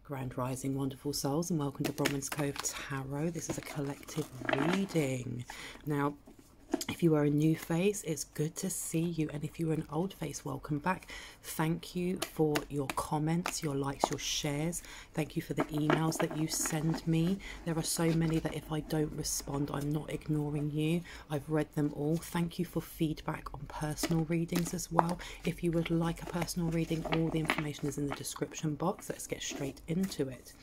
Grand Rising, wonderful souls, and welcome to Bronwenscove Tarot. This is a collective reading. Now, if you are a new face, it's good to see you, and if you're an old face, welcome back. Thank you for your comments, your likes, your shares. Thank you for the emails that you send me. There are so many that if I don't respond, I'm not ignoring you. I've read them all. Thank you for feedback on personal readings as well. If you would like a personal reading, all the information is in the description box. Let's get straight into it.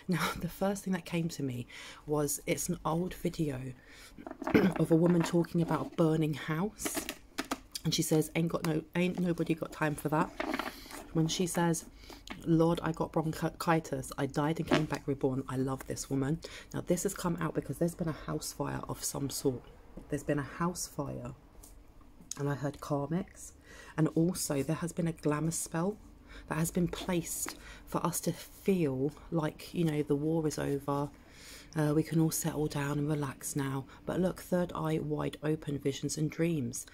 Now, the first thing that came to me was, it's an old video of a woman talking about a burning house, and she says, ain't nobody got time for that. When she says, Lord, I got bronchitis, I died and came back reborn. I love this woman. Now, this has come out because there's been a house fire of some sort. There's been a house fire, and I heard Karmics, and also there has been a glamour spell that has been placed for us to feel like, you know, the war is over. We can all settle down and relax now. But look, third eye wide open, visions and dreams.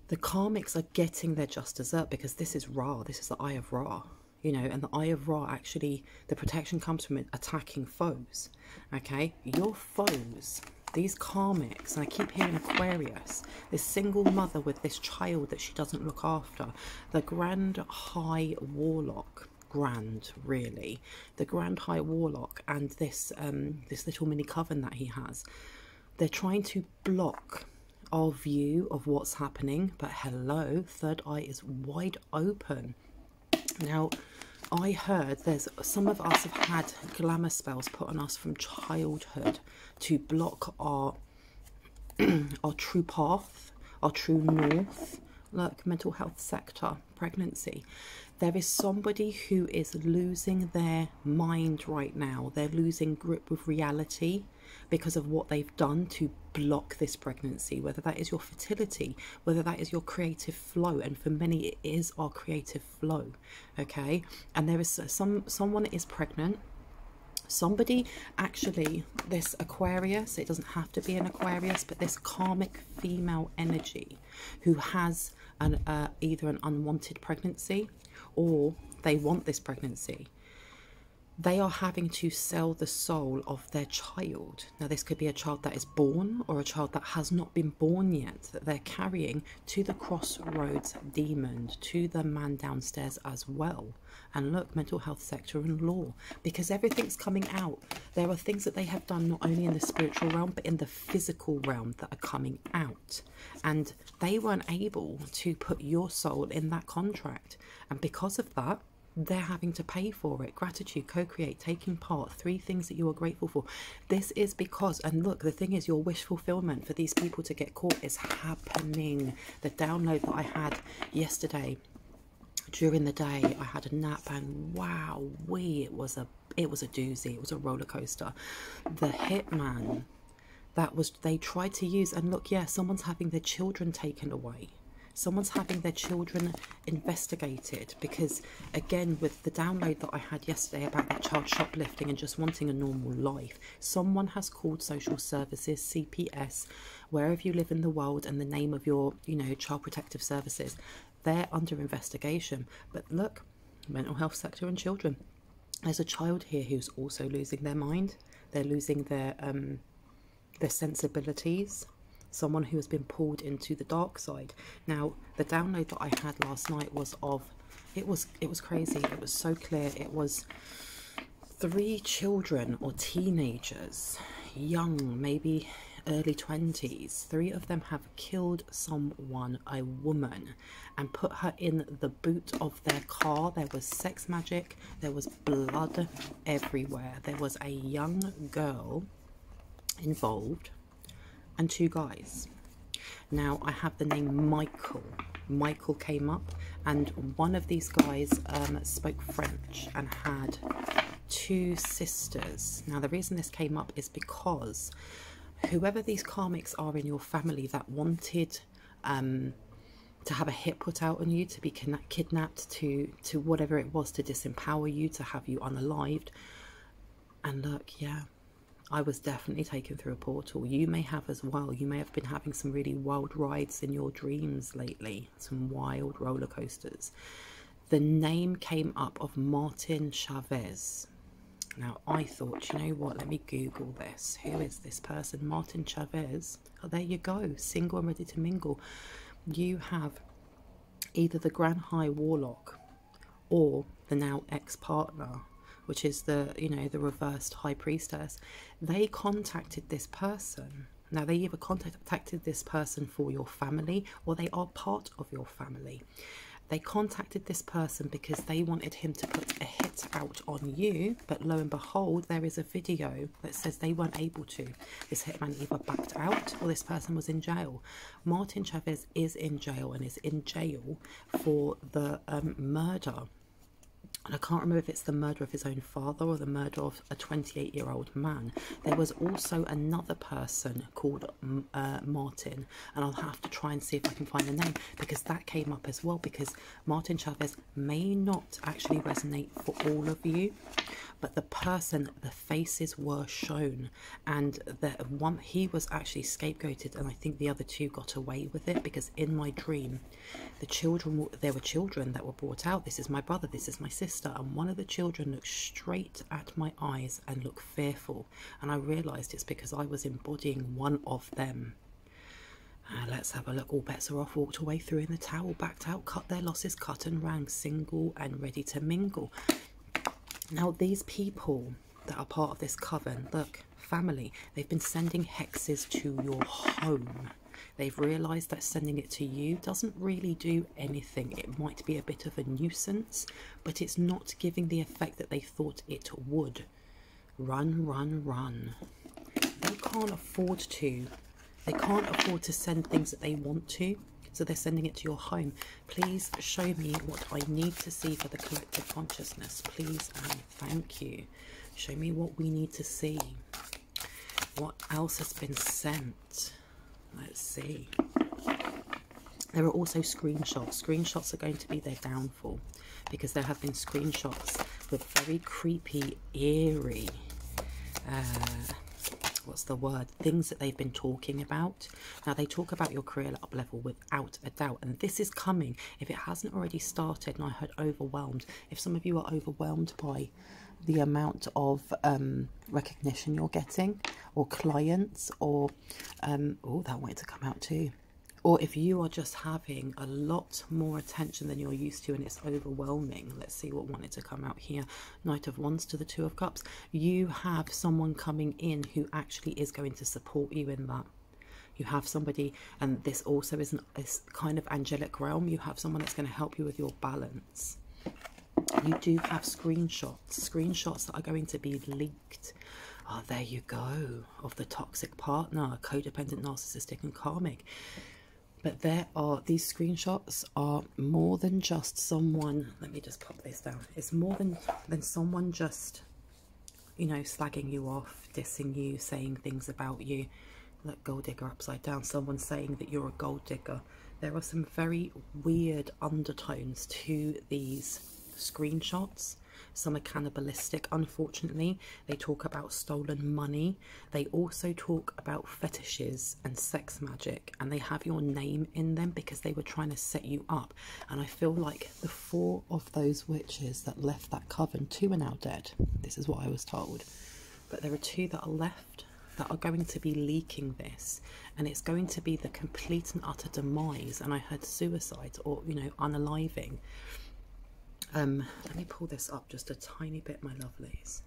The Karmics are getting their just dessert, because this is Ra. This is the Eye of Ra. You know, and the Eye of Ra, actually, the protection comes from it attacking foes. Okay? Your foes, these Karmics, and I keep hearing Aquarius, this single mother with this child that she doesn't look after, the Grand High Warlock, really, the Grand High Warlock, and this this little mini coven that he has, they're trying to block our view of what's happening. But hello, third eye is wide open. Now, I heard there's some of us have had glamour spells put on us from childhood to block our our true path, our true north. Look, mental health sector, pregnancy. There is somebody who is losing their mind right now. They're losing grip with reality because of what they've done to block this pregnancy, whether that is your fertility, whether that is your creative flow. And for many, it is our creative flow, okay? And there is someone is pregnant. Somebody, actually, this Aquarius, it doesn't have to be an Aquarius, but this karmic female energy who has an either an unwanted pregnancy, or they want this pregnancy. They are having to sell the soul of their child. Now, this could be a child that is born, or a child that has not been born yet, that they're carrying to the crossroads demon, to the man downstairs as well. And look, mental health sector and law, because everything's coming out. There are things that they have done not only in the spiritual realm, but in the physical realm that are coming out. And they weren't able to put your soul in that contract. And because of that, they're having to pay for it. Gratitude, co-create, taking part, 3 things that you are grateful for. This is because, and look, the thing is, your wish fulfillment for these people to get caught is happening. The download that I had yesterday, during the day, I had a nap, and wow, it was a doozy. It was a roller coaster. The hitman, they tried to use, and look, yeah, someone's having their children taken away. Someone's having their children investigated, because, again, with the download that I had yesterday about that child shoplifting and just wanting a normal life, someone has called social services, CPS, wherever you live in the world, and the name of your, you know, child protective services. They're under investigation. But look, mental health sector and children. There's a child here who's also losing their mind. They're losing their sensibilities. Someone who has been pulled into the dark side. Now, the download that I had last night was of, it was crazy. It was so clear. It was 3 children or teenagers, young, maybe early 20s. 3 of them have killed someone, a woman, and put her in the boot of their car. There was sex magic. There was blood everywhere. There was a young girl involved, and 2 guys. Now, I have the name Michael. Michael came up, and one of these guys spoke French and had 2 sisters. Now, the reason this came up is because whoever these karmics are in your family that wanted to have a hit put out on you, to be kidnapped, to whatever it was, to disempower you, to have you unalived. And look, yeah, I was definitely taken through a portal. You may have as well. You may have been having some really wild rides in your dreams lately. Some wild roller coasters. The name came up of Martin Chavez. Now, I thought, you know what, let me Google this. Who is this person? Martin Chavez. Oh, there you go. Single and ready to mingle. You have either the Grand High Warlock or the now ex-partner, which is the, you know, the reversed High Priestess. They contacted this person. Now, they either contacted this person for your family or they are part of your family. They contacted this person because they wanted him to put a hit out on you, but lo and behold, there is a video that says they weren't able to. This hitman either backed out or this person was in jail. Martin Chavez is in jail and is in jail for the murder. And I can't remember if it's the murder of his own father or the murder of a 28-year-old man. There was also another person called Martin, and I'll have to try and see if I can find the name, because that came up as well, because Martin Chavez may not actually resonate for all of you, but the person, the faces were shown, and he was actually scapegoated, and I think the other two got away with it, because in my dream, there were children that were brought out. This is my brother, this is my sister, and one of the children looked straight at my eyes and looked fearful, and I realised it's because I was embodying one of them. Let's have a look. All bets are off. Walked away, threw in the towel, backed out, cut their losses, cut and ran, single and ready to mingle. Now, these people that are part of this coven, look, family, they've been sending hexes to your home. They've realised that sending it to you doesn't really do anything. It might be a bit of a nuisance, but it's not giving the effect that they thought it would. Run, run, run. They can't afford to. They can't afford to send things that they want to. So they're sending it to your home. Please show me what I need to see for the collective consciousness. Please and thank you. Show me what we need to see. What else has been sent? Let's see. There are also screenshots. Screenshots are going to be their downfall, because there have been screenshots with very creepy, eerie, what's the word, things that they've been talking about. Now, they talk about your career up level without a doubt, and this is coming. If it hasn't already started, and I heard overwhelmed, if some of you are overwhelmed by the amount of recognition you're getting, or clients, or oh, that wanted to come out too, or if you are just having a lot more attention than you're used to and it's overwhelming. Let's see what wanted to come out here. Knight of Wands to the Two of Cups. You have someone coming in who actually is going to support you in that. You have somebody, and this also is a kind of angelic realm. You have someone that's going to help you with your balance. You do have screenshots that are going to be leaked. Oh, there you go, of the toxic partner, codependent, narcissistic and karmic. But these screenshots are more than just someone, let me just pop this down. It's more than someone just, you know, slagging you off, dissing you, saying things about you. Look, gold digger upside down, someone saying that you're a gold digger. There are some very weird undertones to these screenshots. Some are cannibalistic, unfortunately. They talk about stolen money. They also talk about fetishes and sex magic, and they have your name in them because they were trying to set you up. And I feel like the 4 of those witches that left that coven, 2 are now dead. This is what I was told. But there are 2 that are left that are going to be leaking this, and it's going to be the complete and utter demise. And I heard suicide, or, you know, unaliving. Let me pull this up just a tiny bit, my lovelies.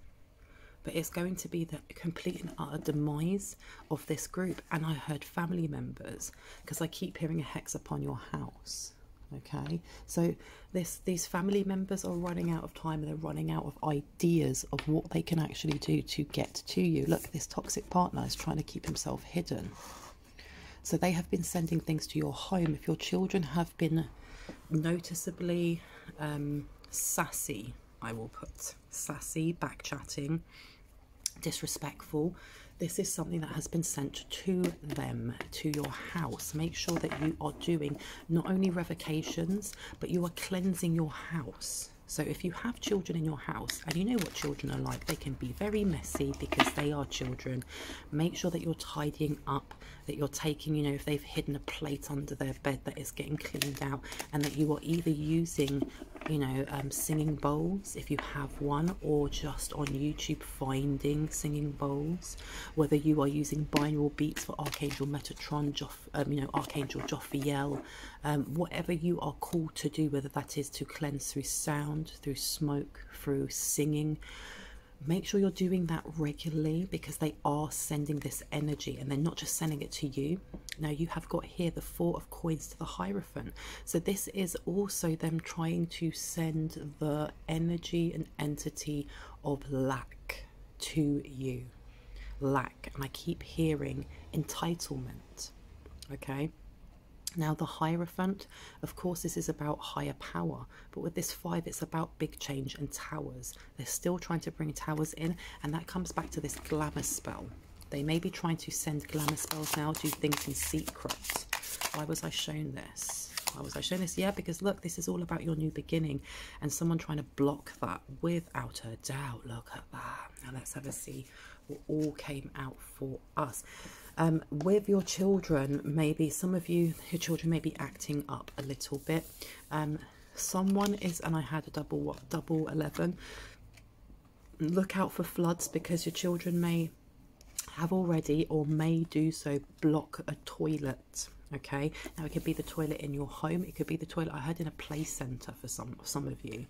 But it's going to be the complete and utter demise of this group. And I heard family members, because I keep hearing a hex upon your house. Okay, so these family members are running out of time, and they're running out of ideas of what they can actually do to get to you. Look, this toxic partner is trying to keep himself hidden. So they have been sending things to your home. If your children have been noticeably sassy, I will put sassy, backchatting, disrespectful, this is something that has been sent to them, to your house. Make sure that you are doing not only revocations, but you are cleansing your house. So if you have children in your house, and you know what children are like, they can be very messy because they are children. Make sure that you're tidying up, that you're taking, you know, if they've hidden a plate under their bed, that it's getting cleaned out, and that you are either using you know, singing bowls if you have one, or just on YouTube finding singing bowls, whether you are using binaural beats for Archangel Metatron, you know, Archangel Jophiel, whatever you are called to do, whether that is to cleanse through sound, through smoke, through singing. Make sure you're doing that regularly, because they are sending this energy, and they're not just sending it to you. Now you have got here the 4 of coins to the Hierophant. So this is also them trying to send the energy and entity of lack to you. Lack. And I keep hearing entitlement. Okay. Now the Hierophant, of course, this is about higher power, but with this 5, it's about big change and towers. They're still trying to bring towers in, and that comes back to this glamour spell. They may be trying to send glamour spells now, do things in secret. Why was I shown this? Why was I shown this? Yeah, because look, this is all about your new beginning, and someone trying to block that without a doubt. Look at that. Now let's have a see what all came out for us. With your children, maybe some of you, your children may be acting up a little bit. Someone is, and I had a double 11. Look out for floods, because your children may have already, or may do so, block a toilet. Okay, now it could be the toilet in your home, it could be the toilet, I heard, in a play centre for some of you.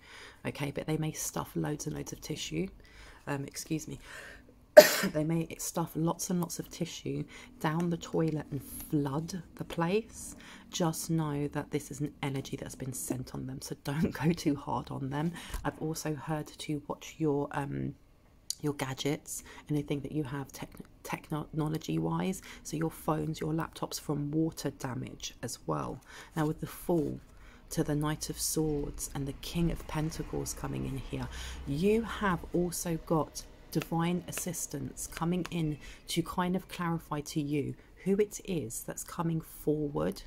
Okay, but they may stuff loads and loads of tissue. Excuse me. They may stuff lots and lots of tissue down the toilet and flood the place. Just know that this is an energy that's been sent on them, so don't go too hard on them. I've also heard to watch your gadgets, anything that you have technology wise, so your phones, your laptops, from water damage as well. Now with the Fool to the Knight of Swords and the King of Pentacles coming in here, you have also got divine assistance coming in to kind of clarify to you who it is that's coming forward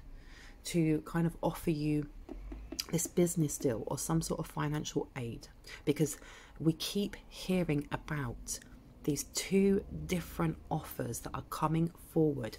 to kind of offer you this business deal or some sort of financial aid, because we keep hearing about these 2 different offers that are coming forward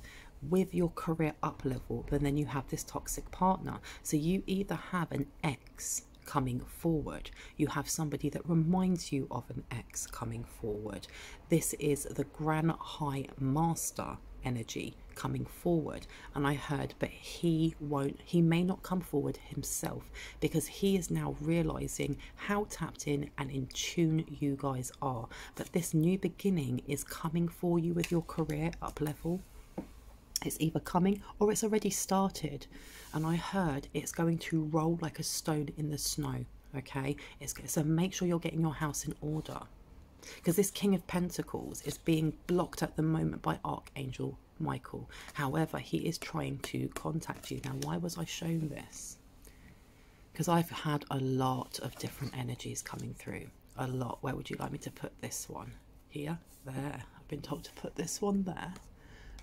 with your career up level, but then you have this toxic partner. So you either have an ex coming forward, you have somebody that reminds you of an ex coming forward. This is the Grand High Master energy coming forward, and I heard, but he may not come forward himself, because he is now realizing how tapped in and in tune you guys are. But this new beginning is coming for you with your career up level. It's either coming or it's already started, and I heard it's going to roll like a stone in the snow. Okay, so make sure you're getting your house in order, because this King of Pentacles is being blocked at the moment by Archangel Michael. However, he is trying to contact you. Now, why was I shown this? Because I've had a lot of different energies coming through. A lot. Where would you like me to put this one? Here? There. I've been told to put this one there.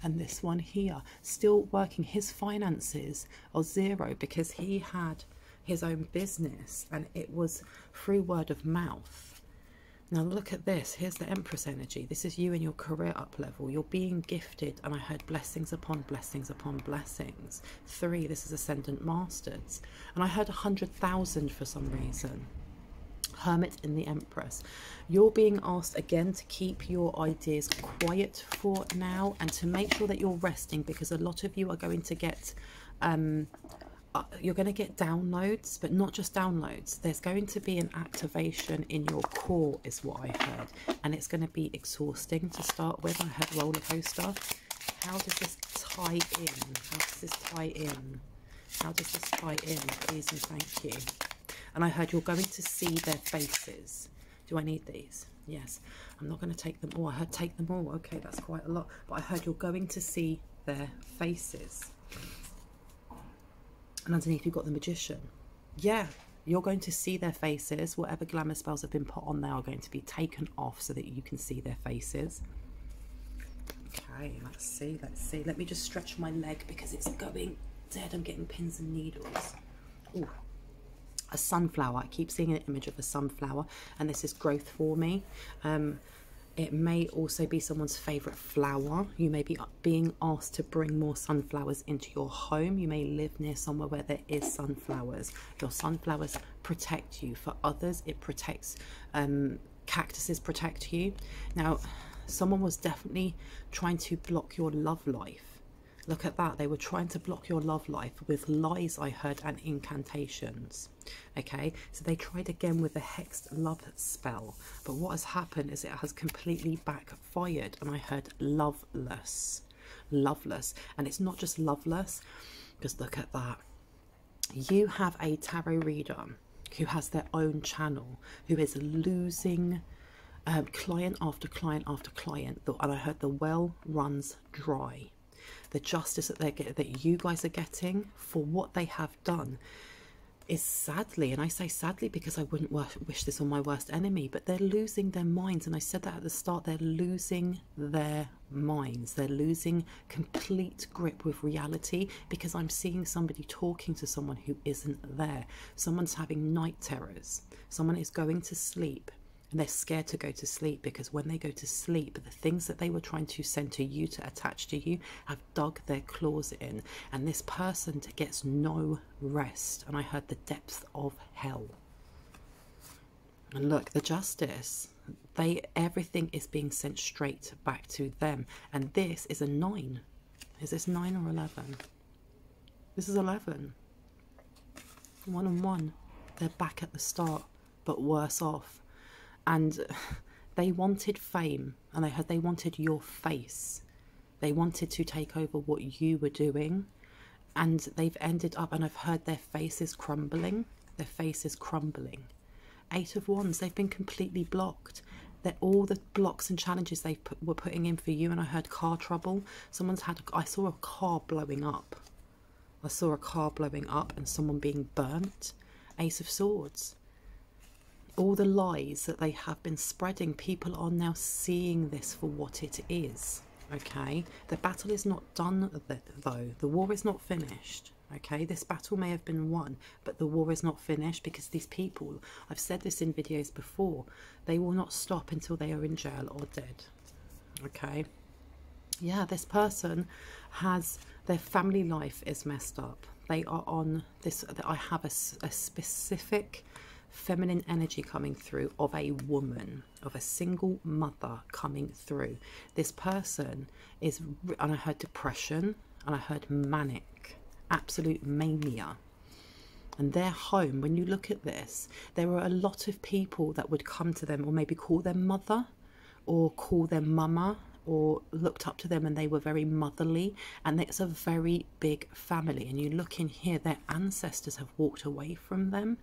And this one here. Still working. His finances are 0 because he had his own business and it was through word of mouth. Now look at this. Here's the Empress energy. This is you in your career up level. You're being gifted, and I heard blessings upon blessings upon blessings. 3, this is Ascendant Masters. And I heard 100,000 for some reason. Hermit in the Empress. You're being asked again to keep your ideas quiet for now and to make sure that you're resting, because a lot of you are going to get you're going to get downloads, but not just downloads. There's going to be an activation in your core is what I heard, and it's going to be exhausting to start with. I heard roller coaster. How does this tie in? How does this tie in? How does this tie in? Please and thank you. And I heard you're going to see their faces. Do I need these? Yes. I'm not going to take them all. I heard take them all. Okay, that's quite a lot. But I heard you're going to see their faces. And underneath you've got the Magician. Yeah, you're going to see their faces. Whatever glamour spells have been put on there are going to be taken off so that you can see their faces. Okay, let's see, let's see. Let me just stretch my leg because it's going dead. I'm getting pins and needles. Ooh. A sunflower. I keep seeing an image of a sunflower, and this is growth for me. It may also be someone's favourite flower. You may be being asked to bring more sunflowers into your home. You may live near somewhere where there is sunflowers. Your sunflowers protect you. For others, it protects, cactuses protect you. Now, someone was definitely trying to block your love life. Look at that. They were trying to block your love life with lies, I heard, and incantations. Okay, so they tried again with the hexed love spell. But what has happened is it has completely backfired. And I heard loveless. Loveless. And it's not just loveless. Just look at that. You have a tarot reader who has their own channel, who is losing client after client after client. And I heard the well runs dry. The justice that you guys are getting for what they have done is sadly, and I say sadly because I wouldn't wish this on my worst enemy, but they're losing their minds. And I said that at the start, they're losing their minds. They're losing complete grip with reality, because I'm seeing somebody talking to someone who isn't there. Someone's having night terrors. Someone is going to sleep. And they're scared to go to sleep, because when they go to sleep, the things that they were trying to send to you, to attach to you, have dug their claws in. And this person gets no rest. And I heard the depth of hell. And look, the justice. Everything is being sent straight back to them. And this is a 9. Is this 9 or 11? This is 11. 1 and 1. They're back at the start, but worse off. And they wanted fame, and I heard they wanted your face. They wanted to take over what you were doing, and they've ended up, and I've heard their face is crumbling. Their face is crumbling. 8 of Wands, they've been completely blocked. They're all the blocks and challenges they were putting in for you, and I heard car trouble. I saw a car blowing up. I saw a car blowing up and someone being burnt. Ace of Swords. All the lies that they have been spreading, people are now seeing this for what it is. Okay, the battle is not done though. The war is not finished. Okay, this battle may have been won, but the war is not finished, because these people, I've said this in videos before, they will not stop until they are in jail or dead. Okay, yeah, this person has, their family life is messed up. They are on this, I have a specific feminine energy coming through of a woman, of a single mother coming through. This person is, and I heard depression, and I heard manic, absolute mania. And their home, when you look at this, there are a lot of people that would come to them, or maybe call them mother, or call them mama, or looked up to them, and they were very motherly. And it's a very big family. And you look in here, their ancestors have walked away from them.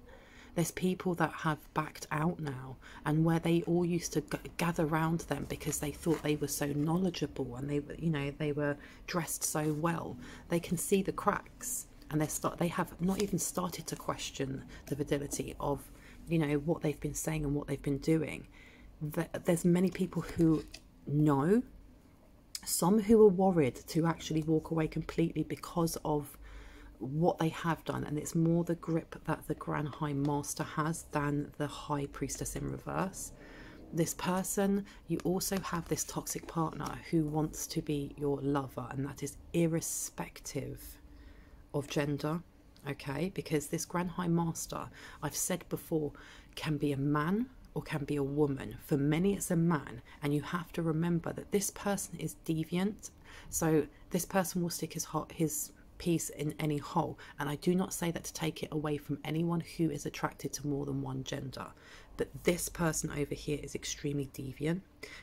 There's people that have backed out now, and where they all used to gather around them because they thought they were so knowledgeable, and they were, you know, they were dressed so well. They can see the cracks, and they have not even started to question the validity of, you know, what they've been saying and what they've been doing. There's many people who know, some who are worried to actually walk away completely because of what they have done, and it's more the grip that the Grand High Master has than the High Priestess in reverse. This person, you also have this toxic partner who wants to be your lover, and that is irrespective of gender. Okay, because this Grand High Master, I've said before, can be a man or can be a woman. For many it's a man, and you have to remember that this person is deviant, so this person will stick his piece in any hole. And I do not say that to take it away from anyone who is attracted to more than one gender, but this person over here is extremely deviant.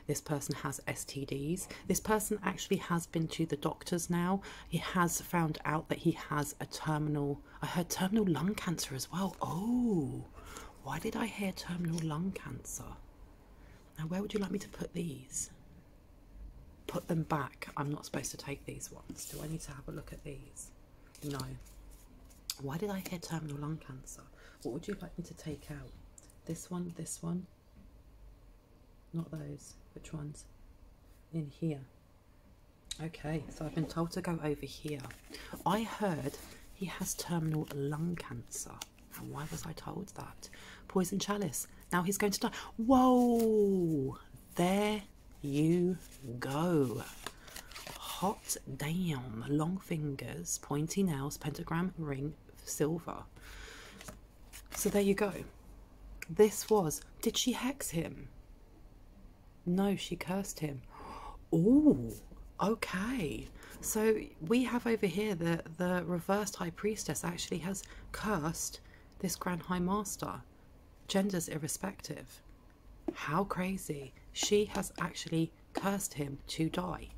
This person has STDs. This person actually has been to the doctors now. He has found out that he has a terminal, I heard terminal lung cancer as well. Oh, why did I hear terminal lung cancer? Now where would you like me to put these? Put them back. I'm not supposed to take these ones. Do I need to have a look at these? No. Why did I hear terminal lung cancer? What would you like me to take out? This one, this one? Not those. Which ones? In here. Okay, so I've been told to go over here. I heard he has terminal lung cancer. And why was I told that? Poison chalice. Now he's going to die. Whoa! There you go. Hot damn. Long fingers, pointy nails, pentagram ring, silver. So there you go. This was, did she hex him? No, she cursed him. Oh, okay. So we have over here the reversed high priestess actually has cursed this Grand High Master. Genders irrespective. How crazy. She has actually cursed him to die.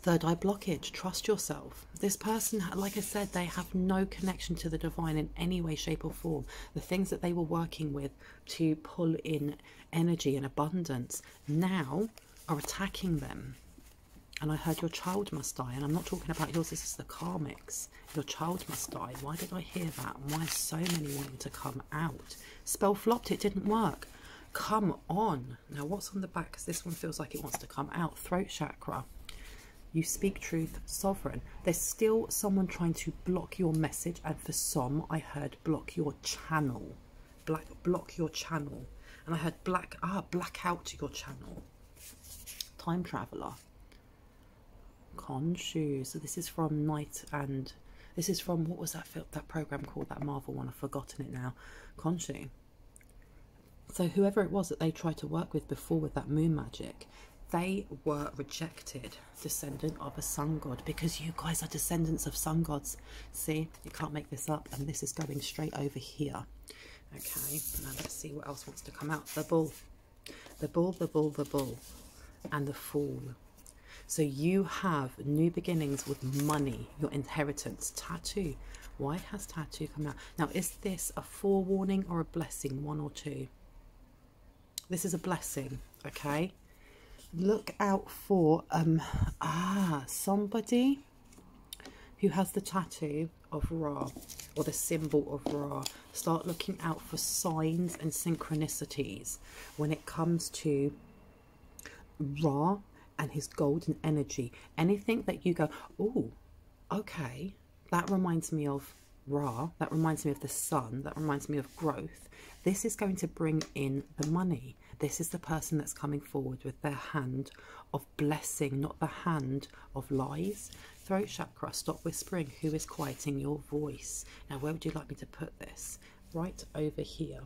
Third eye blockage. Trust yourself. This person, like I said, they have no connection to the divine in any way, shape or form. The things that they were working with to pull in energy and abundance now are attacking them. And I heard your child must die. And I'm not talking about yours. This is the Karmics. Your child must die. Why did I hear that? Why so many wanting to come out? Spell flopped. It didn't work. Come on. Now what's on the back? Because this one feels like it wants to come out. Throat chakra. You speak truth, sovereign. There's still someone trying to block your message, and for some I heard block your channel. Block your channel. And I heard black out your channel. Time traveler. Khonshu. So this is from Night, and this is from, what was that program called, that Marvel one? I've forgotten it now. Khonshu. So whoever it was that they tried to work with before with that moon magic, they were rejected, descendant of a sun god, because you guys are descendants of sun gods. See, you can't make this up. And this is going straight over here. Okay, now let's see what else wants to come out. The bull. The bull, the bull, the bull. And the fool. So you have new beginnings with money, your inheritance. Tattoo. Why has tattoo come out? Now, is this a forewarning or a blessing? One or two? This is a blessing, okay? Look out for somebody who has the tattoo of Ra, or the symbol of Ra. Start looking out for signs and synchronicities when it comes to Ra and his golden energy. Anything that you go, oh, okay, that reminds me of Ra, that reminds me of the sun, that reminds me of growth. This is going to bring in the money. This is the person that's coming forward with their hand of blessing, not the hand of lies. Throat chakra, stop whispering. Who is quieting your voice? Now, where would you like me to put this? Right over here.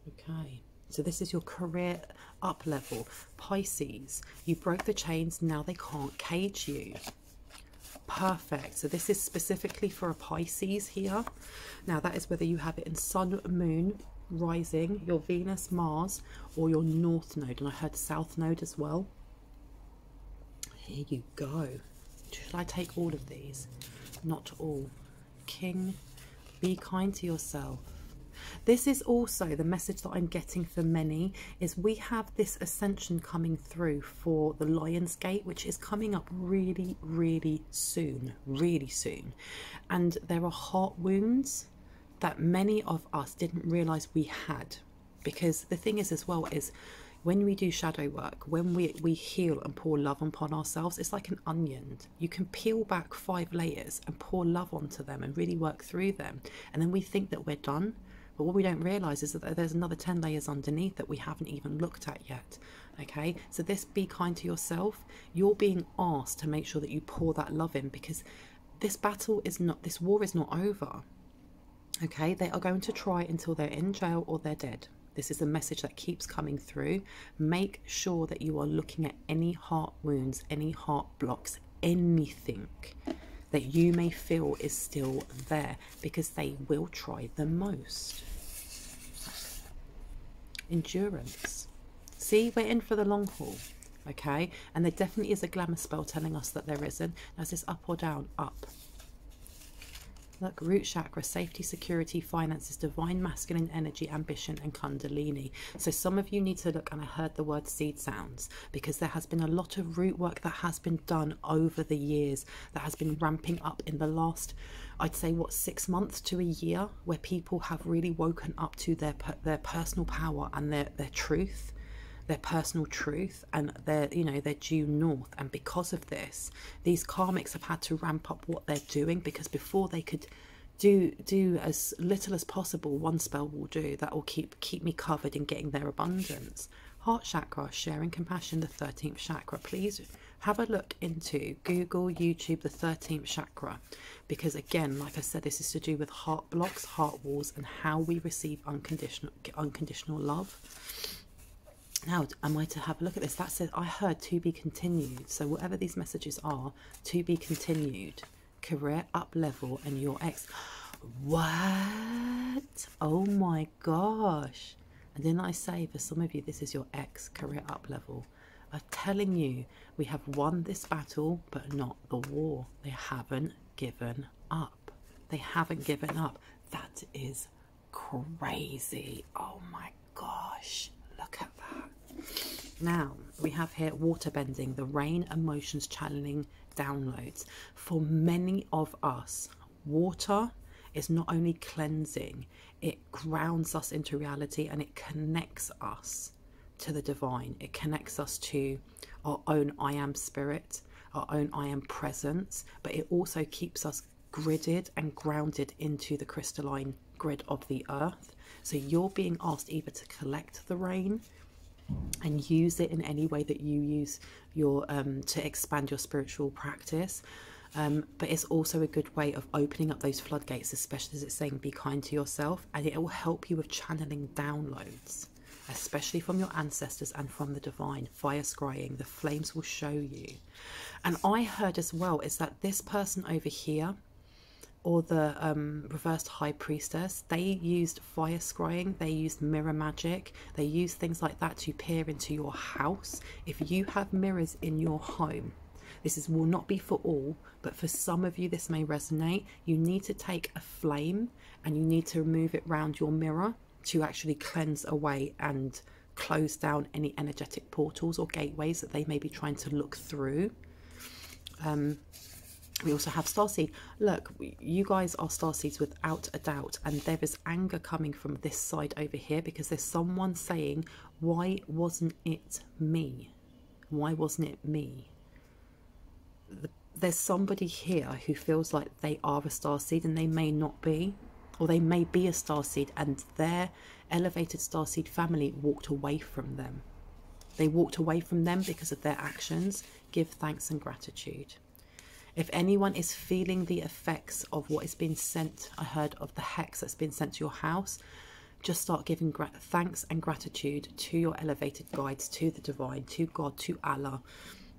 Okay. So this is your career up level. Pisces, you broke the chains. Now they can't cage you. Perfect. So this is specifically for a Pisces here. Now that is whether you have it in Sun, Moon, Rising, your Venus, Mars, or your North Node. And I heard South Node as well. Here you go. Should I take all of these? Not all. King, be kind to yourself. This is also the message that I'm getting for many, is we have this ascension coming through for the Lion's Gate, which is coming up really, really soon. Really soon. And there are heart wounds that many of us didn't realize we had, because the thing is as well is when we do shadow work, when we heal and pour love upon ourselves, it's like an onion. You can peel back 5 layers and pour love onto them and really work through them, and then we think that we're done, but what we don't realize is that there's another 10 layers underneath that we haven't even looked at yet. Okay, so this be kind to yourself. You're being asked to make sure that you pour that love in, because this battle is not, this war is not over. Okay, they are going to try until they're in jail or they're dead. This is a message that keeps coming through. Make sure that you are looking at any heart wounds, any heart blocks, anything that you may feel is still there, because they will try the most. Endurance. See, we're in for the long haul. Okay, and there definitely is a glamour spell telling us that there isn't. Now, is this up or down? Up. Look, root chakra, safety, security, finances, divine masculine energy, ambition, and kundalini. So some of you need to look, and I heard the word seed sounds, because there has been a lot of root work that has been done over the years, that has been ramping up in the last, I'd say, what, 6 months to a year, where people have really woken up to their personal power and their truth, their personal truth, and their, you know, their due north. And because of this, these karmics have had to ramp up what they're doing, because before they could do as little as possible. One spell will do. That will keep me covered in getting their abundance. Heart chakra, sharing compassion, the 13th chakra. Please have a look into Google, YouTube, the 13th chakra, because again, like I said, this is to do with heart blocks, heart walls, and how we receive unconditional love. Now, am I to have a look at this? That says, I heard to be continued. So whatever these messages are, to be continued. Career up level and your ex. What? Oh my gosh. And didn't I say for some of you, this is your ex, career up level? I'm telling you, we have won this battle, but not the war. They haven't given up. They haven't given up. That is crazy. Oh my gosh. Look at that. Now, we have here water bending, the rain, emotions, channeling, downloads. For many of us, water is not only cleansing, it grounds us into reality, and it connects us to the divine. It connects us to our own I am spirit, our own I am presence, but it also keeps us gridded and grounded into the crystalline grid of the earth. So you're being asked either to collect the rain and use it in any way that you use your to expand your spiritual practice, but it's also a good way of opening up those floodgates, especially as it's saying be kind to yourself, and it will help you with channeling downloads, especially from your ancestors and from the divine. Fire scrying, the flames will show you. And I heard as well is that this person over here, or the reversed high priestess, they used fire scrying, they used mirror magic, they used things like that to peer into your house. If you have mirrors in your home, will not be for all, but for some of you this may resonate. You need to take a flame and you need to move it around your mirror to actually cleanse away and close down any energetic portals or gateways that they may be trying to look through. We also have starseed. Look, you guys are starseeds without a doubt, and there is anger coming from this side over here because there's someone saying, why wasn't it me? Why wasn't it me? There's somebody here who feels like they are a starseed and they may not be, or they may be a starseed and their elevated starseed family walked away from them. They walked away from them because of their actions. Give thanks and gratitude. If anyone is feeling the effects of what is being sent, I heard of the hex that's been sent to your house, just start giving thanks and gratitude to your elevated guides, to the divine, to God, to Allah.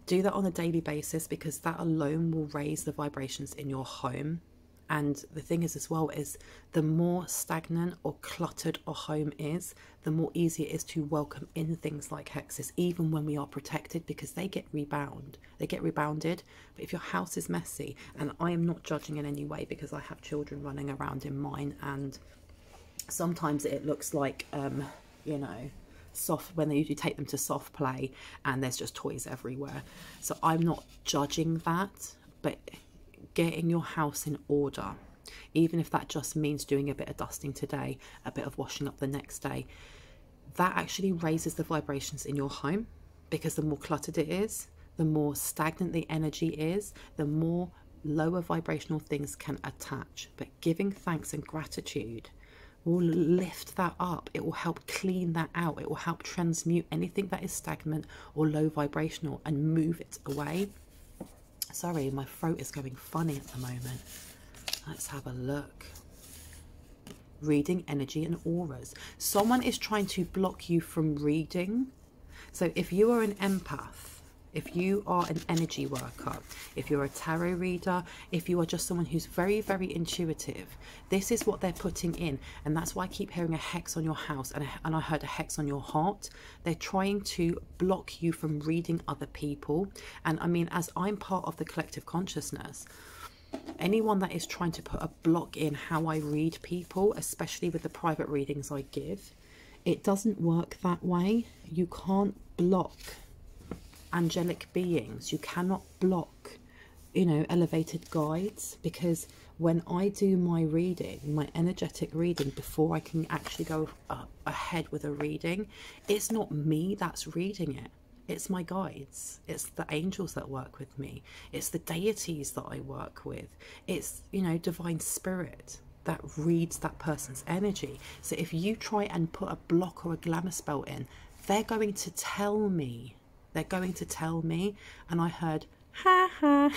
Do that on a daily basis, because that alone will raise the vibrations in your home. And the thing is as well is the more stagnant or cluttered a home is, the more easy it is to welcome in things like hexes, even when we are protected, because they get rebounded. But if your house is messy, and I am not judging in any way because I have children running around in mine, and sometimes it looks like, you know, soft, when you take them to soft play and there's just toys everywhere. So I'm not judging that, but getting your house in order, even if that just means doing a bit of dusting today, a bit of washing up the next day, that actually raises the vibrations in your home, because the more cluttered it is, the more stagnant the energy is, the more lower vibrational things can attach. But giving thanks and gratitude will lift that up. It will help clean that out. It will help transmute anything that is stagnant or low vibrational and move it away. Sorry, my throat is going funny at the moment. Let's have a look. Reading energy and auras. Someone is trying to block you from reading. So if you are an empath, if you are an energy worker, if you're a tarot reader, if you are just someone who's very, very intuitive, this is what they're putting in. And that's why I keep hearing a hex on your house, and I heard a hex on your heart. They're trying to block you from reading other people. And I mean, as I'm part of the collective consciousness, anyone that is trying to put a block in how I read people, especially with the private readings I give, it doesn't work that way. You can't block angelic beings. You cannot block, you know, elevated guides, because when I do my reading, my energetic reading, before I can actually go ahead with a reading, it's not me that's reading it. It's my guides. It's the angels that work with me. It's the deities that I work with. It's, you know, divine spirit. that reads that person's energy. So if you try and put a block or a glamour spell in, they're going to tell me. They're going to tell me. And I heard, ha ha.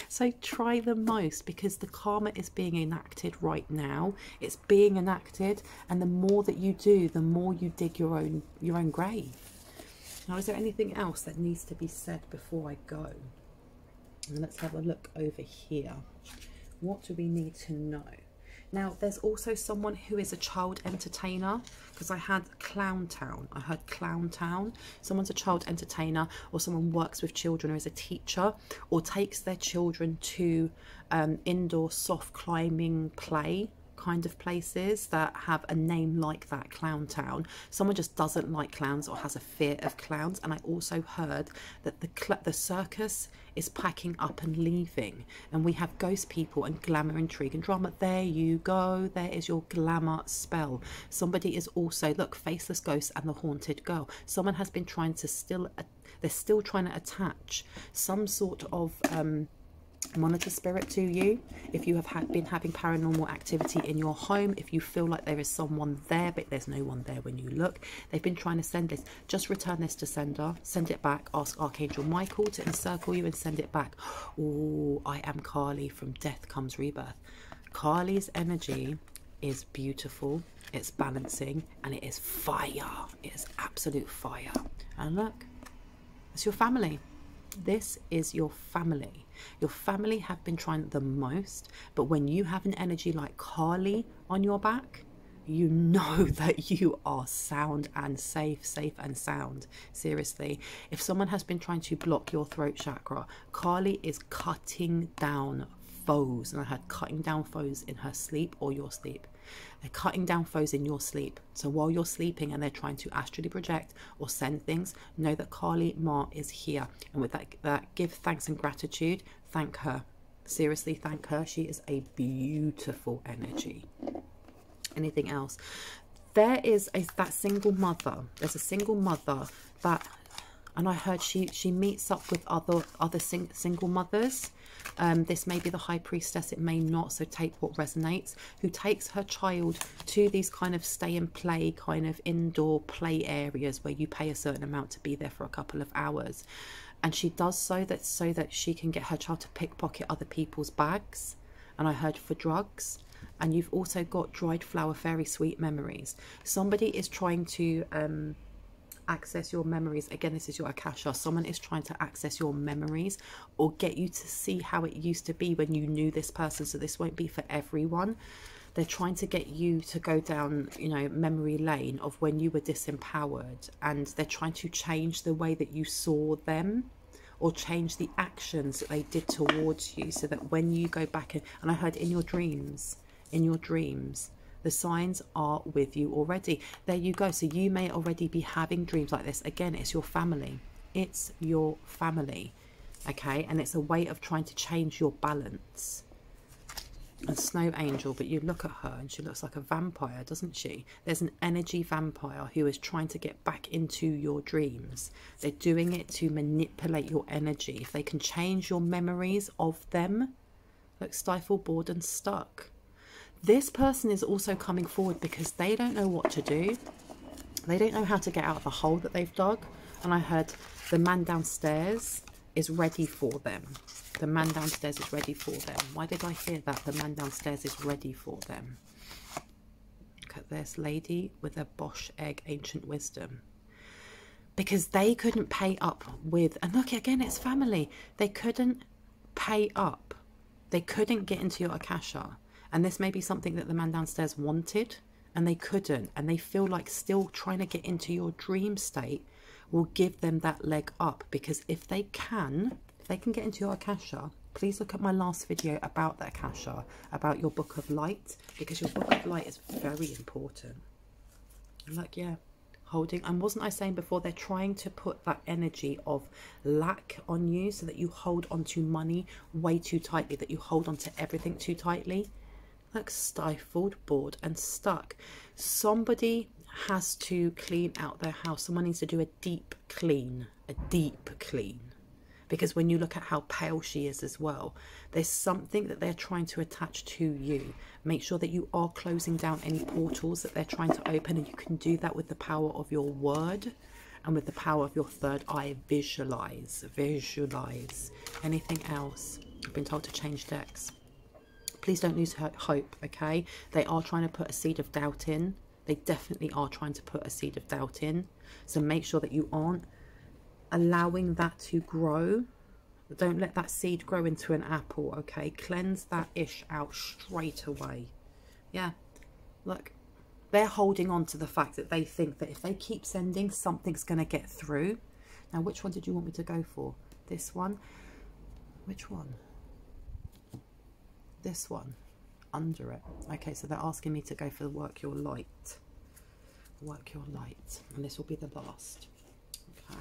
So try the most, because the karma is being enacted right now. It's being enacted, and the more that you do, the more you dig your own grave. Now, is there anything else that needs to be said before I go? And let's have a look over here. What do we need to know? Now, there's also someone who is a child entertainer, because I had Clown Town. I heard Clown Town. Someone's a child entertainer, or someone works with children, or is a teacher, or takes their children to indoor soft climbing play kind of places that have a name like that, Clown Town. Someone just doesn't like clowns or has a fear of clowns. And I also heard that the circus is packing up and leaving, and we have ghost people and glamour, intrigue and drama. There you go, there is your glamour spell. Somebody is also, look, faceless ghost and the haunted girl. Someone has been trying to they're still trying to attach some sort of monitor spirit to you. If you have been having paranormal activity in your home, if you feel like there is someone there but there's no one there when you look, they've been trying to send this. Just return this to sender, send it back, ask Archangel Michael to encircle you and send it back. Oh, I am Kali from Death Comes Rebirth. Kali's energy is beautiful, it's balancing, and it is fire. It is absolute fire. And look, it's your family. This is your family. Your family have been trying the most, but when you have an energy like Kali on your back, you know that you are sound and safe and sound. Seriously, if someone has been trying to block your throat chakra, Kali is cutting down foes. And I had cutting down foes in her sleep or your sleep. They're cutting down foes in your sleep. So while you're sleeping and they're trying to astrally project or send things, know that Kali Ma is here. And with that give thanks and gratitude. Thank her. Seriously, thank her. She is a beautiful energy. Anything else? There is that single mother. There's a single mother that, and I heard she meets up with other single mothers. This may be the high priestess, it may not, so take what resonates, who takes her child to these kind of stay and play kind of indoor play areas where you pay a certain amount to be there for a couple of hours. And she does so that she can get her child to pickpocket other people's bags. And I heard for drugs. And you've also got dried flower fairy sweet memories. Somebody is trying to access your memories. Again, this is your Akasha. Someone is trying to access your memories or get you to see how it used to be when you knew this person. So this won't be for everyone. They're trying to get you to go down, you know, memory lane of when you were disempowered, and they're trying to change the way that you saw them or change the actions that they did towards you, so that when you go back and I heard in your dreams, the signs are with you already. There you go. So you may already be having dreams like this. Again, it's your family. It's your family. Okay. And it's a way of trying to change your balance. A snow angel, but you look at her and she looks like a vampire, doesn't she? There's an energy vampire who is trying to get back into your dreams. They're doing it to manipulate your energy. If they can change your memories of them, look, stifled, bored and stuck. This person is also coming forward because they don't know what to do. They don't know how to get out of the hole that they've dug. And I heard the man downstairs is ready for them. The man downstairs is ready for them. Why did I hear that? The man downstairs is ready for them. Look at this lady with a Bosch egg, ancient wisdom. Because they couldn't pay up with, and look again, it's family. They couldn't pay up. They couldn't get into your Akasha. And this may be something that the man downstairs wanted and they couldn't. And they feel like still trying to get into your dream state will give them that leg up. Because if they can get into your Akasha, please look at my last video about the Akasha, about your book of light. Because your book of light is very important. Like, yeah, holding. And wasn't I saying before, they're trying to put that energy of lack on you so that you hold on to money way too tightly, that you hold on to everything too tightly. Like stifled, bored and stuck. Somebody has to clean out their house. Someone needs to do a deep clean, because when you look at how pale she is as well, there's something that they're trying to attach to you. Make sure that you are closing down any portals that they're trying to open, and you can do that with the power of your word and with the power of your third eye. Visualize. Anything else? I've been told to change decks. Please don't lose hope, okay? They are trying to put a seed of doubt in. They definitely are trying to put a seed of doubt in. So make sure that you aren't allowing that to grow. Don't let that seed grow into an apple, okay? Cleanse that ish out straight away. Yeah, look, they're holding on to the fact that they think that if they keep sending, something's going to get through. Now, which one did you want me to go for? This one? Which one? This one. Under it. Okay, so they're asking me to go for the work your light. Work your light. And this will be the last. Okay.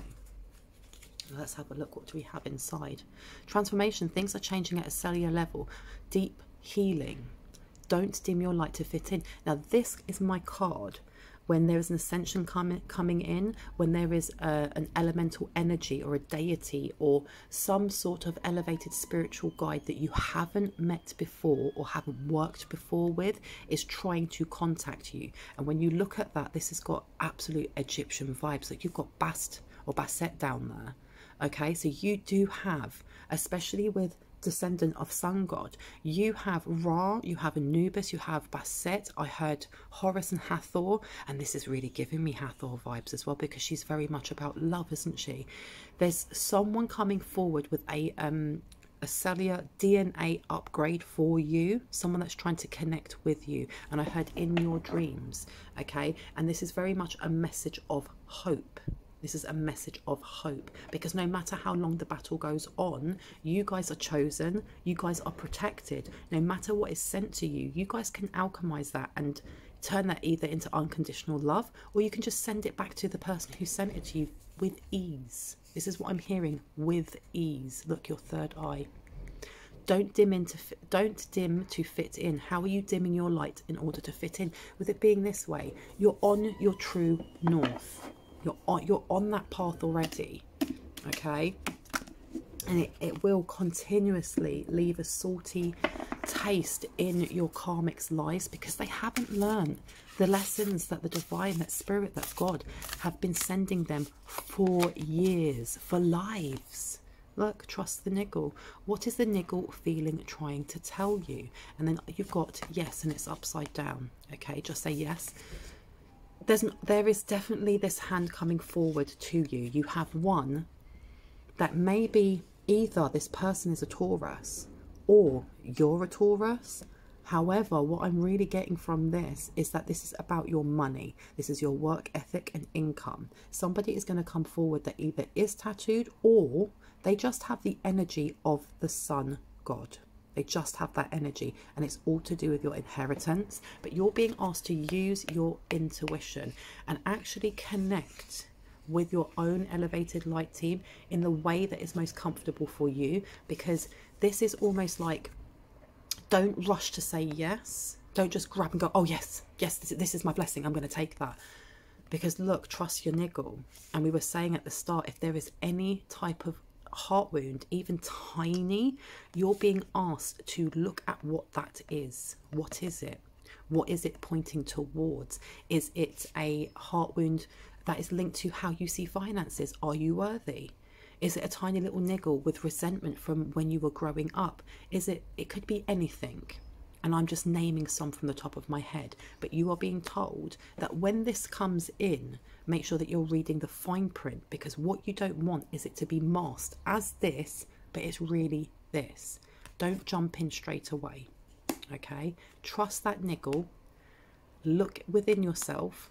Let's have a look. What do we have inside? Transformation. Things are changing at a cellular level. Deep healing. Don't dim your light to fit in. Now, this is my card. When there is an ascension coming in, when there is an elemental energy or a deity or some sort of elevated spiritual guide that you haven't met before or haven't worked before with, is trying to contact you. And when you look at that, this has got absolute Egyptian vibes. Like you've got Bast or Basset down there. Okay, so you do have, especially with descendant of sun god, you have Ra, you have Anubis, you have Basset. I heard Horus and Hathor, and this is really giving me Hathor vibes as well, because she's very much about love, isn't she? There's someone coming forward with a cellular DNA upgrade for you, someone that's trying to connect with you, and I heard in your dreams. Okay, and this is very much a message of hope. This is a message of hope, because no matter how long the battle goes on, you guys are chosen, you guys are protected. No matter what is sent to you, you guys can alchemize that and turn that either into unconditional love, or you can just send it back to the person who sent it to you with ease. This is what I'm hearing, with ease. Look, your third eye. Don't dim to fit in. How are you dimming your light in order to fit in? With it being this way, you're on your true north. You're on that path already, okay? And it will continuously leave a salty taste in your karmics' lives, because they haven't learned the lessons that the divine, that spirit, that God have been sending them for years, for lives. Look, trust the niggle. What is the niggle feeling trying to tell you? And then you've got yes, and it's upside down, okay? Just say yes. There is definitely this hand coming forward to you. You have one that maybe either this person is a Taurus or you're a Taurus. However, what I'm really getting from this is that this is about your money. This is your work ethic and income. Somebody is going to come forward that either is tattooed or they just have the energy of the sun god. They just have that energy, and it's all to do with your inheritance. But you're being asked to use your intuition and actually connect with your own elevated light team in the way that is most comfortable for you, because this is almost like, don't rush to say yes. Don't just grab and go, oh yes, yes, this is my blessing, I'm going to take that. Because look, trust your niggle. And we were saying at the start, if there is any type of heart wound, even tiny, you're being asked to look at what that is. What is it? What is it pointing towards? Is it a heart wound that is linked to how you see finances? Are you worthy? Is it a tiny little niggle with resentment from when you were growing up? It could be anything. And I'm just naming some from the top of my head. But you are being told that when this comes in, make sure that you're reading the fine print, because what you don't want is it to be masked as this, but it's really this. Don't jump in straight away, okay? Trust that niggle. Look within yourself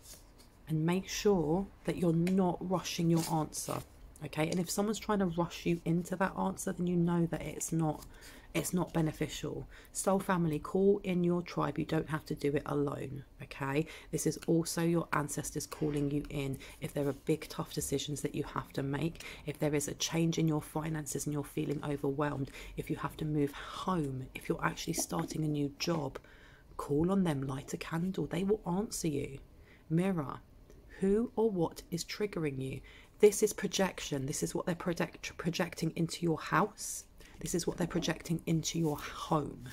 and make sure that you're not rushing your answer, okay? And if someone's trying to rush you into that answer, then you know that it's not beneficial. Soul family, call in your tribe. You don't have to do it alone, okay? This is also your ancestors calling you in. If there are big tough decisions that you have to make, if there is a change in your finances and you're feeling overwhelmed, if you have to move home, if you're actually starting a new job, call on them, light a candle. They will answer you. Mirror, who or what is triggering you? This is projection. This is what they're projecting into your house. This is what they're projecting into your home.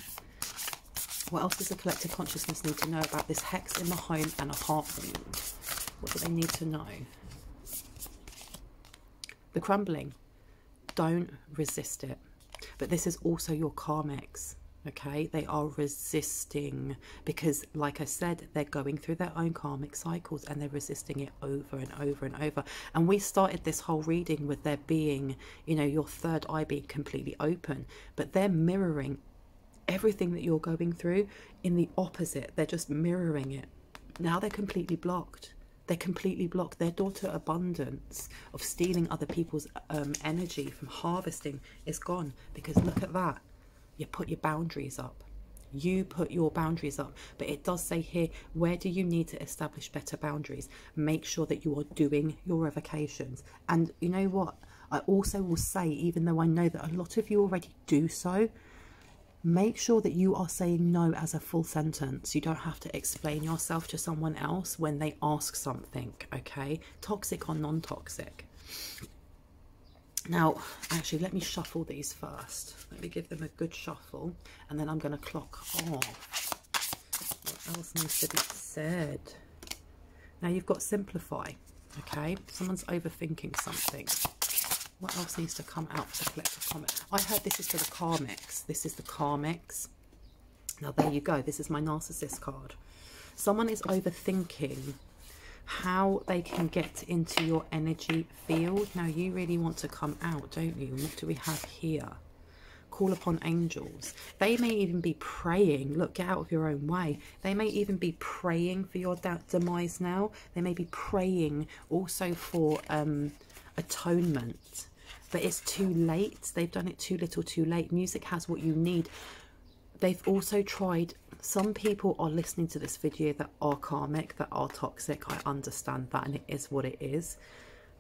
What else does the collective consciousness need to know about this hex in the home and a heart wound? What do they need to know? The crumbling. Don't resist it. But this is also your karmics. Okay, they are resisting because, like I said, they're going through their own karmic cycles and they're resisting it over and over and over. And we started this whole reading with there being, you know, your third eye being completely open, but they're mirroring everything that you're going through in the opposite. They're just mirroring it. Now they're completely blocked. They're completely blocked. Their door to abundance of stealing other people's energy from harvesting is gone, because look at that. You put your boundaries up. You put your boundaries up. But it does say here, where do you need to establish better boundaries? Make sure that you are doing your revocations. And you know what? I also will say, even though I know that a lot of you already do so, make sure that you are saying no as a full sentence. You don't have to explain yourself to someone else when they ask something, okay? Toxic or non-toxic. Now, actually, let me shuffle these first. Let me give them a good shuffle, and then I'm going to clock off. What else needs to be said? Now, you've got simplify, okay? Someone's overthinking something. What else needs to come out for the collective comment? I heard this is for the karmics. This is the karmics. Now, there you go. This is my narcissist card. Someone is overthinking how they can get into your energy field. Now, you really want to come out, don't you? What do we have here? Call upon angels. They may even be praying. Look, get out of your own way. They may even be praying for your demise now. They may be praying also for atonement. But it's too late. They've done it too little too late. Music has what you need. They've also tried. Some people are listening to this video that are karmic, that are toxic. I understand that, and it is what it is.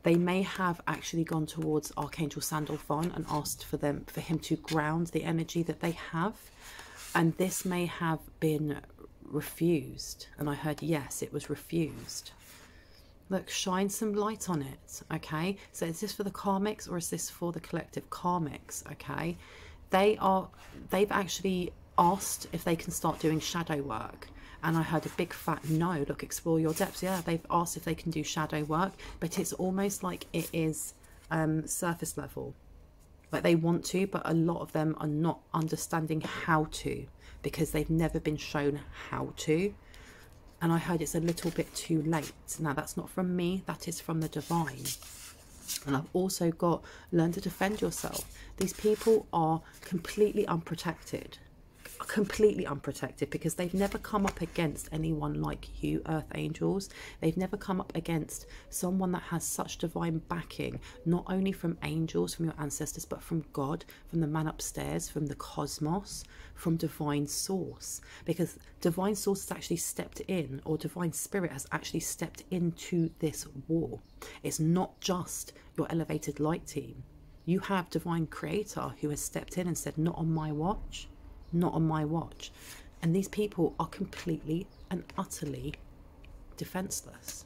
They may have actually gone towards Archangel Sandalphon and asked for him to ground the energy that they have. And this may have been refused. And I heard, yes, it was refused. Look, shine some light on it, okay? So is this for the karmics or is this for the collective karmics, okay? They've actually asked if they can start doing shadow work. And I heard a big fat no. Look, explore your depths. Yeah, they've asked if they can do shadow work, but it's almost like it is surface level. Like they want to, but a lot of them are not understanding how to, because they've never been shown how to. And I heard it's a little bit too late. Now, that's not from me. That is from the divine. And I've also got learn to defend yourself. These people are completely unprotected. Completely unprotected, because they've never come up against anyone like you, earth angels. They've never come up against someone that has such divine backing, not only from angels, from your ancestors, but from God, from the man upstairs, from the cosmos, from divine source. Because divine source has actually stepped in, or divine spirit has actually stepped into this war. It's not just your elevated light team. You have divine creator who has stepped in and said, not on my watch. Not on my watch. And these people are completely and utterly defenseless.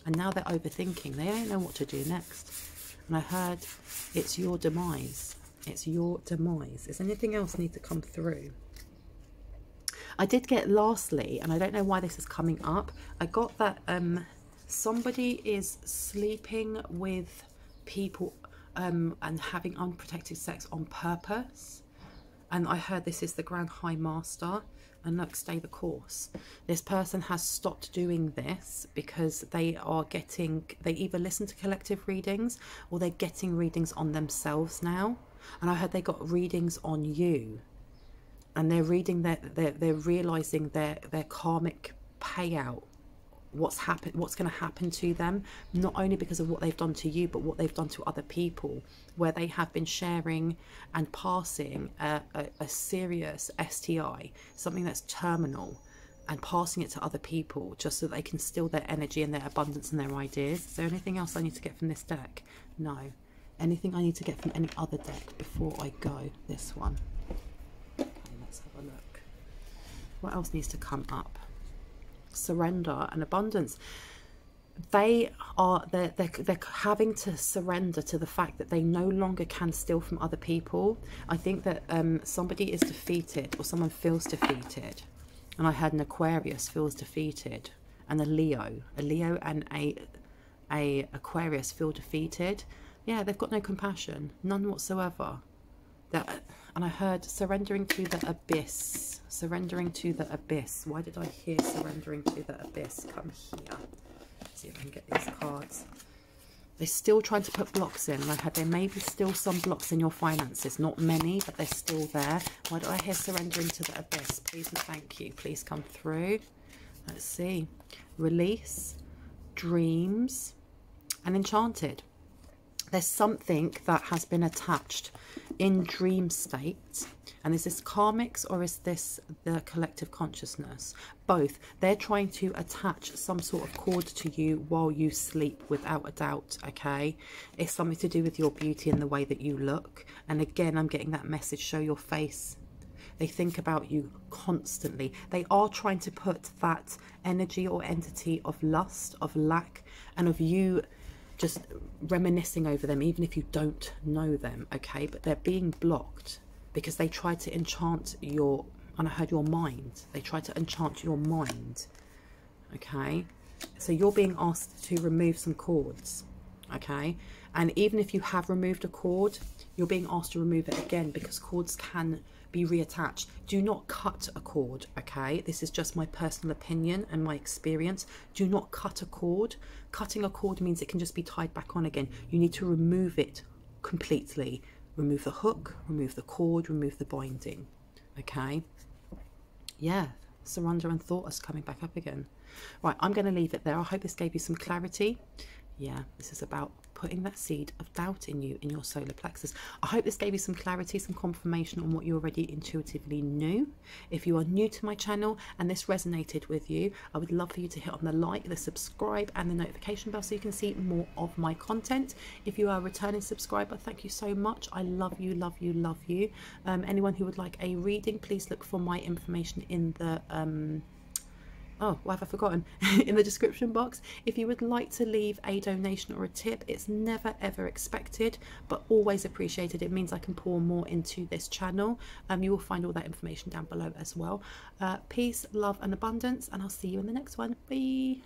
And now they're overthinking. They don't know what to do next. And I heard it's your demise. It's your demise. Does anything else need to come through? I did get lastly, and I don't know why this is coming up, I got that somebody is sleeping with people and having unprotected sex on purpose. And I heard this is the Grand High Master. And look, stay the course. This person has stopped doing this because they are getting, they either listen to collective readings or they're getting readings on themselves now. And I heard they got readings on you. And they're reading they're realizing their karmic payout. What's going to happen to them, not only because of what they've done to you, but what they've done to other people, where they have been sharing and passing a serious STI, something that's terminal, and passing it to other people just so they can steal their energy and their abundance and their ideas. Is there anything else I need to get from this deck? No. Anything I need to get from any other deck before I go? This one. Okay, let's have a look. What else needs to come up? Surrender and abundance. they're having to surrender to the fact that they no longer can steal from other people. I think that somebody is defeated, or someone feels defeated. And I had an Aquarius feels defeated, and a Leo and a Aquarius feel defeated. Yeah, they've got no compassion, none whatsoever. And I heard surrendering to the abyss. Surrendering to the abyss. Why did I hear surrendering to the abyss? Come here. Let's see if I can get these cards. They're still trying to put blocks in. And I heard there may be still some blocks in your finances. Not many, but they're still there. Why do I hear surrendering to the abyss? Please and thank you. Please come through. Let's see. Release, dreams, and enchanted. There's something that has been attached in dream state. And is this karmics, or is this the collective consciousness? Both. They're trying to attach some sort of cord to you while you sleep, without a doubt, okay? It's something to do with your beauty and the way that you look. And again, I'm getting that message, show your face. They think about you constantly. They are trying to put that energy or entity of lust, of lack, and of you just reminiscing over them, even if you don't know them, okay? But they're being blocked because they tried to enchant your, and I heard your mind. They tried to enchant your mind, okay? So you're being asked to remove some cords, okay? And even if you have removed a cord, you're being asked to remove it again, because cords can be reattached. Do not cut a cord, okay? This is just my personal opinion and my experience. Do not cut a cord. Cutting a cord means it can just be tied back on again. You need to remove it completely. Remove the hook, remove the cord, remove the binding, okay? Yeah, surrender and thought is coming back up again. Right, I'm going to leave it there. I hope this gave you some clarity. Yeah, this is about putting that seed of doubt in you, in your solar plexus. I hope this gave you some clarity, some confirmation on what you already intuitively knew. If you are new to my channel and this resonated with you, I would love for you to hit on the like, the subscribe and the notification bell so you can see more of my content. If you are a returning subscriber, thank you so much. I love you, love you, love you. Anyone who would like a reading, please look for my information in the oh, what have I forgotten? in the description box. If you would like to leave a donation or a tip, it's never ever expected, but always appreciated. It means I can pour more into this channel. You will find all that information down below as well. Peace, love and abundance, and I'll see you in the next one. Bye.